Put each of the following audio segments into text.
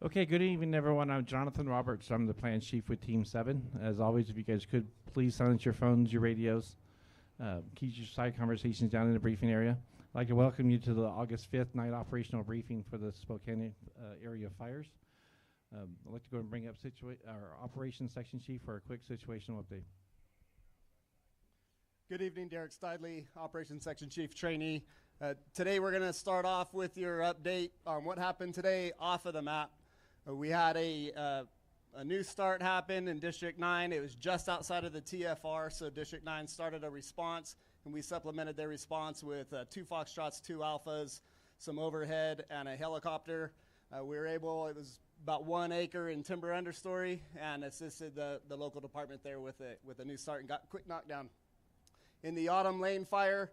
Okay, good evening, everyone. I'm Jonathan Roberts. I'm the Plan Chief with Team 7. As always, if you guys could please silence your phones, your radios, keep your side conversations down in the briefing area. I'd like to welcome you to the August 5th night operational briefing for the Spokane area fires. I'd like to go and bring up our Operations Section Chief for a quick situational update. Good evening, Derek Stidley, Operations Section Chief Trainee. Today we're going to start off with your update on what happened today off of the map. We had a new start happen in District 9. It was just outside of the TFR, so District 9 started a response, and we supplemented their response with 2 Foxtrots, 2 Alphas, some overhead, and a helicopter. It was about 1 acre in timber understory, and assisted the local department there with a new start and got a quick knockdown. In the Autumn Lane fire,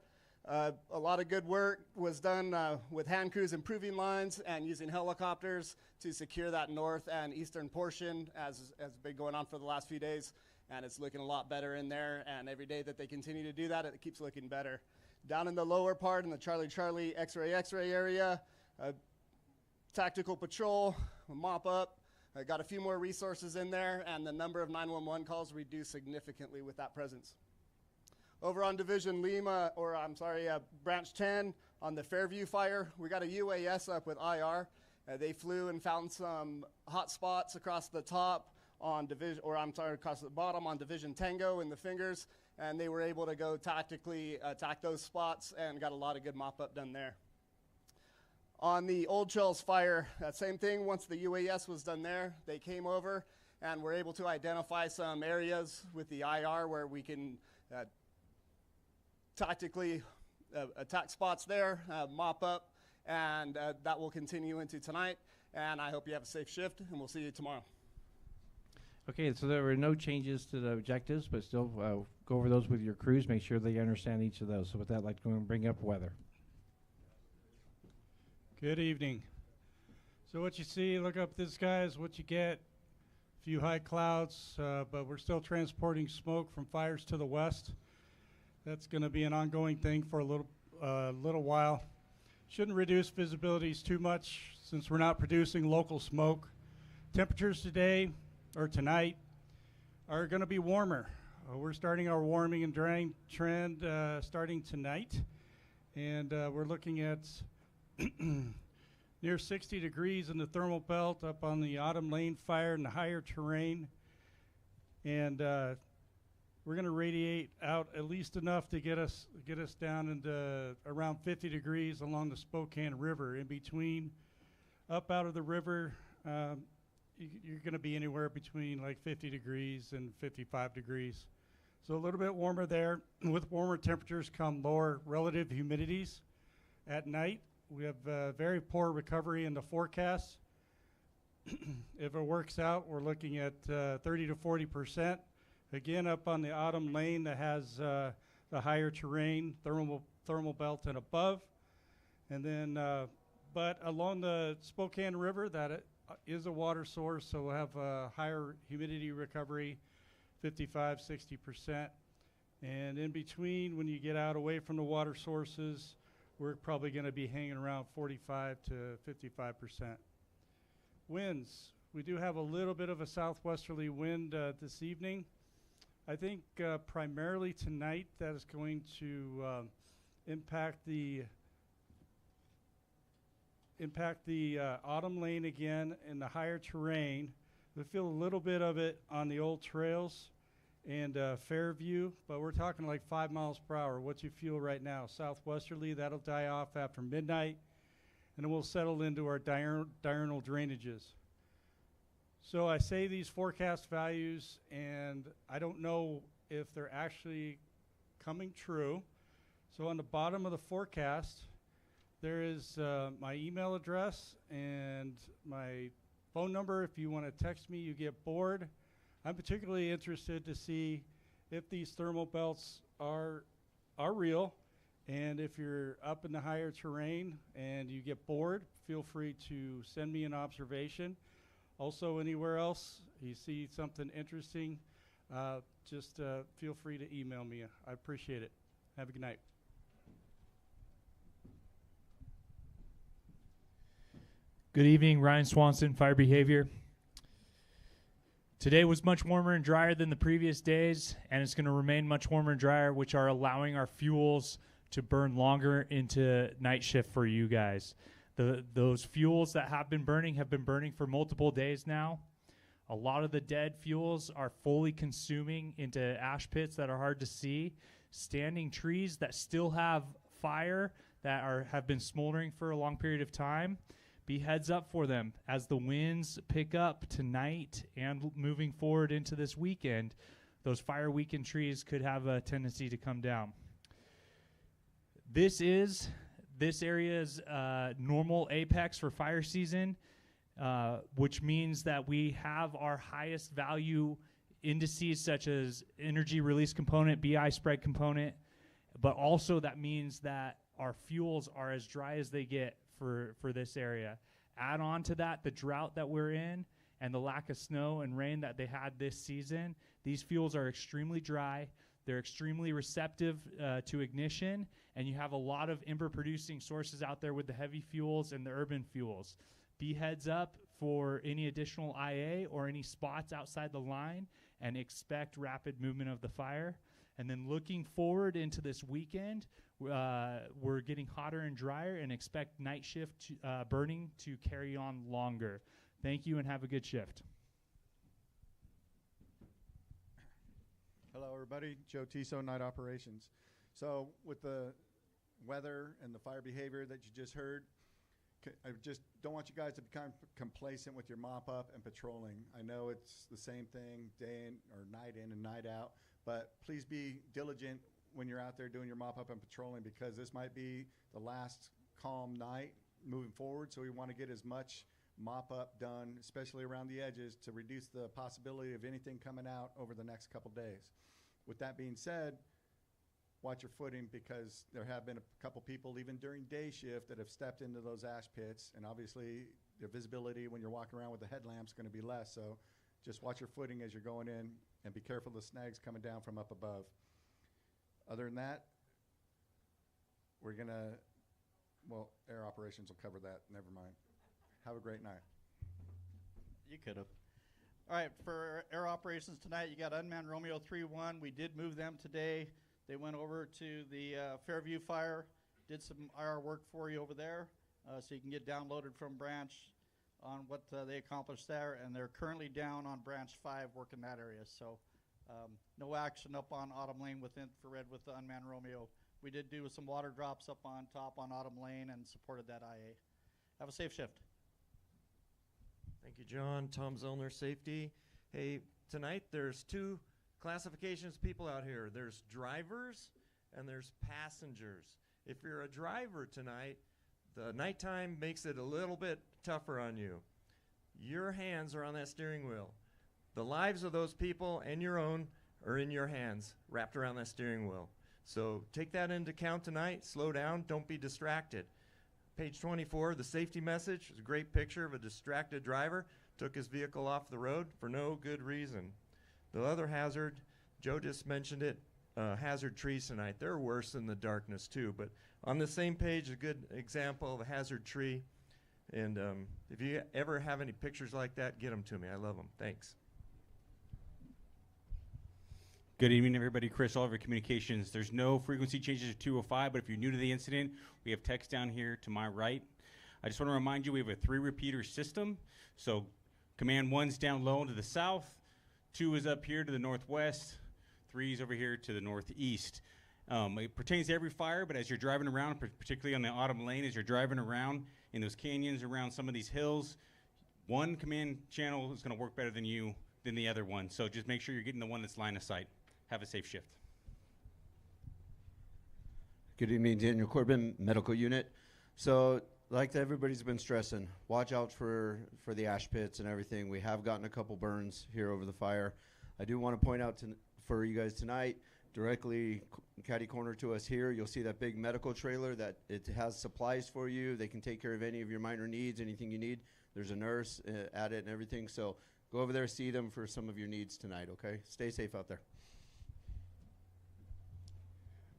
a lot of good work was done with hand crews improving lines and using helicopters to secure that north and eastern portion as been going on for the last few days, and it's looking a lot better in there, and every day that they continue to do that, it keeps looking better. Down in the lower part in the Charlie X-ray area, tactical patrol, mop up, got a few more resources in there, and the number of 911 calls reduced significantly with that presence. Over on Branch 10 on the Fairview fire, we got a UAS up with IR. They flew and found some hot spots across the top on across the bottom on Division Tango in the fingers, and they were able to go tactically attack those spots and got a lot of good mop up done there. On the Old Trails fire, that same thing, once the UAS was done there, they came over and were able to identify some areas with the IR where we can tactically attack spots there, mop up, and that will continue into tonight. And I hope you have a safe shift, and we'll see you tomorrow. Okay, so there were no changes to the objectives, but still go over those with your crews. Make sure they understand each of those. So with that, I'd like to go and bring up weather. Good evening. So what you see, look up this sky is what you get. A few high clouds, but we're still transporting smoke from fires to the west. That's going to be an ongoing thing for a little while. Shouldn't reduce visibilities too much since we're not producing local smoke. Temperatures today or tonight are going to be warmer. We're starting our warming and drying trend starting tonight, and we're looking at near 60 degrees in the thermal belt up on the Autumn Lane fire in the higher terrain, and we're going to radiate out at least enough to get us down into around 50 degrees along the Spokane River. In between, up out of the river, you're going to be anywhere between like 50 degrees and 55 degrees. So a little bit warmer there. With warmer temperatures come lower relative humidities. At night, we have very poor recovery in the forecast. If it works out, we're looking at 30 to 40%. Again, up on the Autumn Lane that has the higher terrain, thermal belt and above. And then, but along the Spokane River, that is a water source, so we'll have a higher humidity recovery, 55, 60%. And in between, when you get out away from the water sources, we're probably going to be hanging around 45 to 55%. Winds, we do have a little bit of a southwesterly wind this evening. I think primarily tonight that is going to impact the Autumn Lane again in the higher terrain. We feel a little bit of it on the old trails and Fairview, but we're talking like 5 miles per hour. What you feel right now, southwesterly, that'll die off after midnight, and then we'll settle into our diurnal drainages. So I say these forecast values, and I don't know if they're actually coming true. So on the bottom of the forecast, there is my email address and my phone number. If you want to text me, you get bored. I'm particularly interested to see if these thermal belts are real, and if you're up in the higher terrain and you get bored, feel free to send me an observation. Also, anywhere else you see something interesting, just feel free to email me. I appreciate it. Have a good night. Good evening, Ryan Swanson, Fire Behavior. Today was much warmer and drier than the previous days, and it's going to remain much warmer and drier, which are allowing our fuels to burn longer into night shift for you guys. Those fuels that have been burning for multiple days now. A lot of the dead fuels are fully consuming into ash pits that are hard to see. Standing trees that still have fire that have been smoldering for a long period of time. Be heads up for them as the winds pick up tonight and moving forward into this weekend. Those fire weakened trees could have a tendency to come down. This area's normal apex for fire season, which means that we have our highest value indices such as energy release component, BI spread component, but also that means that our fuels are as dry as they get for this area. Add on to that the drought that we're in and the lack of snow and rain that they had this season. These fuels are extremely dry. They're extremely receptive to ignition, and you have a lot of ember-producing sources out there with the heavy fuels and the urban fuels. Be heads up for any additional IA or any spots outside the line and expect rapid movement of the fire. And then looking forward into this weekend, we're getting hotter and drier and expect night shift burning to carry on longer. Thank you and have a good shift. Hello, everybody. Joe Tiso, Night Operations. So with the weather and the fire behavior that you just heard, I just don't want you guys to become complacent with your mop-up and patrolling. I know it's the same thing day in or night in and night out, but please be diligent when you're out there doing your mop-up and patrolling, because this might be the last calm night moving forward, so we want to get as much mop-up done, especially around the edges, to reduce the possibility of anything coming out over the next couple days. With that being said, watch your footing, because there have been a couple people, even during day shift, that have stepped into those ash pits, and obviously the visibility when you're walking around with the headlamps is going to be less, so just watch your footing as you're going in, and be careful of the snags coming down from up above. Other than that, we're going to, well, air operations will cover that. Never mind. Have a great night. You could have. All right, for air operations tonight, you got Unmanned Romeo 3-1. We did move them today. They went over to the Fairview Fire, did some IR work for you over there, so you can get downloaded from Branch on what they accomplished there. And they're currently down on Branch 5 working that area. So no action up on Autumn Lane with infrared with the Unmanned Romeo. We did do some water drops up on top on Autumn Lane and supported that IA. Have a safe shift. Thank you, John. Tom Zellner, Safety. Hey, tonight there's two classifications of people out here. There's drivers and there's passengers. If you're a driver tonight, the nighttime makes it a little bit tougher on you. Your hands are on that steering wheel. The lives of those people and your own are in your hands, wrapped around that steering wheel. So take that into account tonight. Slow down. Don't be distracted. Page 24, the safety message is a great picture of a distracted driver. Took his vehicle off the road for no good reason. The other hazard, Joe just mentioned it, hazard trees tonight. They're worse than the darkness too, but on the same page, a good example of a hazard tree. And if you ever have any pictures like that, get them to me. I love them. Thanks. Good evening, everybody. Chris Oliver, Communications. There's no frequency changes to 205, but if you're new to the incident, we have text down here to my right. I just want to remind you we have a 3-repeater system. So command 1's down low to the south, 2 is up here to the northwest, 3 is over here to the northeast. It pertains to every fire, but as you're driving around, particularly on the Autumn Lane, as you're driving around in those canyons around some of these hills, one command channel is going to work better than the other one. So just make sure you're getting the one that's line of sight. Have a safe shift. Good evening, Daniel Corbin, Medical Unit. So, like everybody's been stressing, watch out for the ash pits and everything. We have gotten a couple burns here over the fire. I do want to point out for you guys tonight, directly catty corner to us here, you'll see that big medical trailer that it has supplies for you. They can take care of any of your minor needs, anything you need. There's a nurse at it and everything. So go over there, see them for some of your needs tonight, okay? Stay safe out there.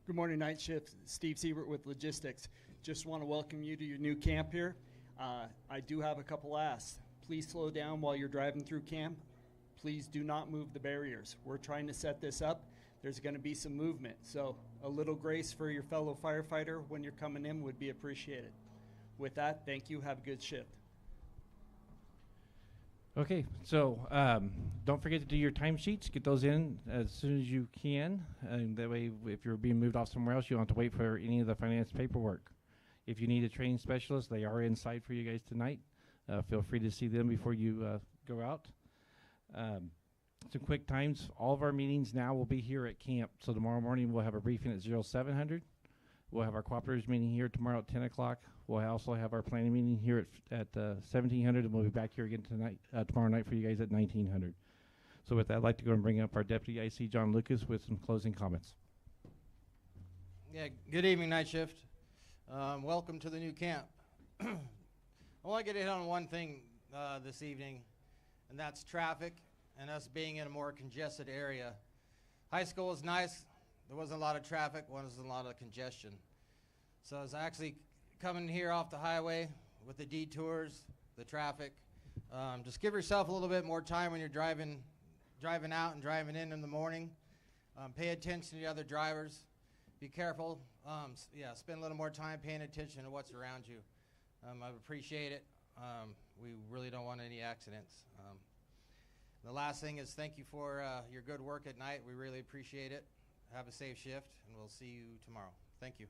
Good morning, Night Shift. Steve Siebert with Logistics. Just want to welcome you to your new camp here. I do have a couple asks. Please slow down while you're driving through camp. Please do not move the barriers. We're trying to set this up. There's going to be some movement, so a little grace for your fellow firefighter when you're coming in would be appreciated. With that, thank you. Have a good shift. Okay, so don't forget to do your timesheets. Get those in as soon as you can. And that way, if you're being moved off somewhere else, you don't have to wait for any of the finance paperwork. If you need a training specialist, they are inside for you guys tonight. Feel free to see them before you go out. Some quick times. All of our meetings now will be here at camp. So tomorrow morning we'll have a briefing at 0700. We'll have our cooperators meeting here tomorrow at 10 o'clock. We'll also have our planning meeting here at 1700, and we'll be back here again tomorrow night for you guys at 1900. So with that, I'd like to go and bring up our Deputy IC, John Lucas, with some closing comments. Yeah, good evening, night shift. Welcome to the new camp. I want to get in on one thing this evening, and that's traffic and us being in a more congested area. High school was nice. There wasn't a lot of traffic, wasn't a lot of congestion. So I was actually coming here off the highway with the detours, the traffic. Just give yourself a little bit more time when you're driving out and driving in the morning. Pay attention to the other drivers. Be careful. Spend a little more time paying attention to what's around you. I appreciate it. We really don't want any accidents. The last thing is thank you for your good work at night. We really appreciate it. Have a safe shift, and we'll see you tomorrow. Thank you.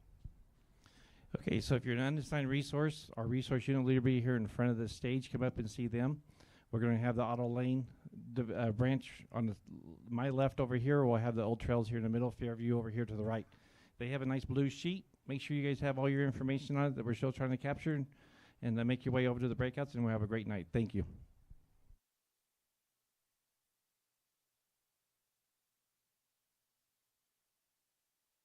Okay, so if you're an unassigned resource, our resource unit leader will be here in front of the stage. Come up and see them. We're going to have the auto lane branch on my left over here. We'll have the old trails here in the middle, Fairview over here to the right. They have a nice blue sheet. Make sure you guys have all your information on it that we're still trying to capture, and make your way over to the breakouts, and we'll have a great night. Thank you.